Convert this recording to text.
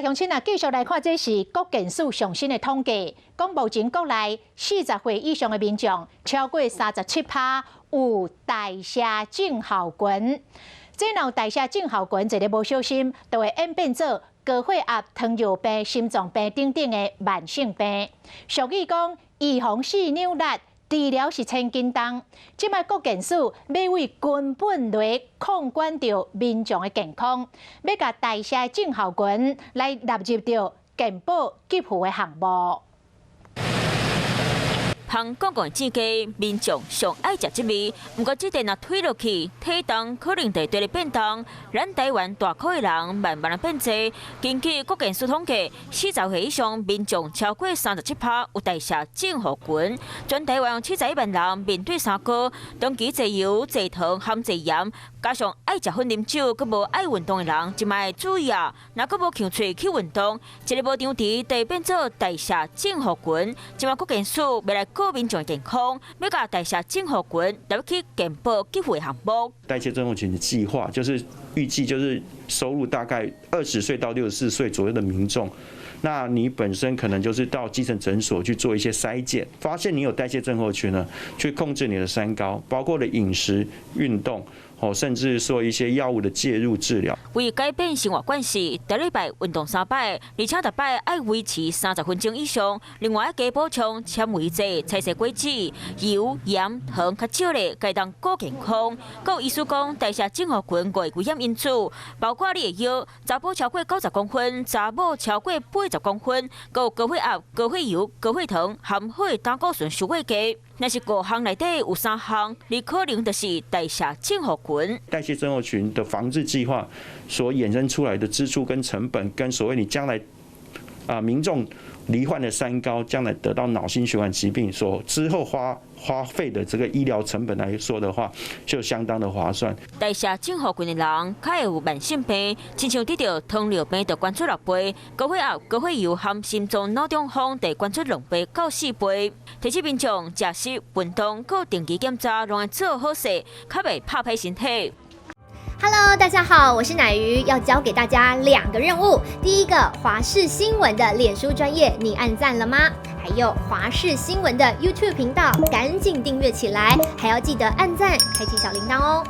乡亲啊，继续来看，这是国健署上新的统计，讲目前国内40岁以上的民众超过37%有代谢症候群。这若有代谢症候群，一个无小心，就会演变做高血压、糖尿病、心脏病等等的慢性病。俗语讲，预防四扭力。 治疗是千斤重，即摆国健署要为根本来控管着民众的健康，要甲代谢症候群来纳入到健保给付的项目。 通公共之家，民众上爱食这味。不过，这阵若推落去，体重可能会对咧变动。咱台湾大口的人慢慢变多。根据国健署统计，40岁以上民众超过37%有代谢症候群。全台湾有71万人面对三高，长期坐油、坐糖、含坐盐，加上爱食薰啉酒，佮无爱运动的人，就要注意啊！若佮无强喙去运动，一个无张弛，就会变做代谢症候群。今晚国健署要来顾民众的健康，要甲代谢症候群入去健保给付的项目。代谢症候群的计划就是预计就是收入大概20岁到64岁左右的民众。 那你本身可能就是到基层诊所去做一些筛检，发现你有代谢症候群呢，去控制你的三高，包括了饮食、运动，甚至说一些药物的介入治疗。为改变生活惯习，每礼拜运动3摆，而且每摆要维持30分钟以上。另外，加补充纤维质、菜色果子、油、盐、糖较少的，该当顾健康。有医师讲，代谢症候群5个危险因素，包括你的腰，查甫超过90公分，查某超过80公分，有高血压、高血油、高血糖、含血胆固醇受过低。若是5项内底有3项，你可能就是代谢症候群。代谢症候群的防治计划所衍生出来的支出跟成本，跟所谓你将来民众罹患的三高，将来得到脑心血管疾病所之后花费的这个医疗成本来说的话，就相当的划算。代谢症候群的人，较会有慢性病，亲像得到糖尿病就关出6倍，高血压、高血油含心脏脑中风得关出2倍到4倍。提醒民众食食、运动、搁定期检查，拢要做好势，较袂拍歹身体。 Hello， 大家好，我是乃瑜，要教给大家2个任务。第一个，华视新闻的脸书专页，你按赞了吗？还有华视新闻的 YouTube 频道，赶紧订阅起来，还要记得按赞，开启小铃铛哦。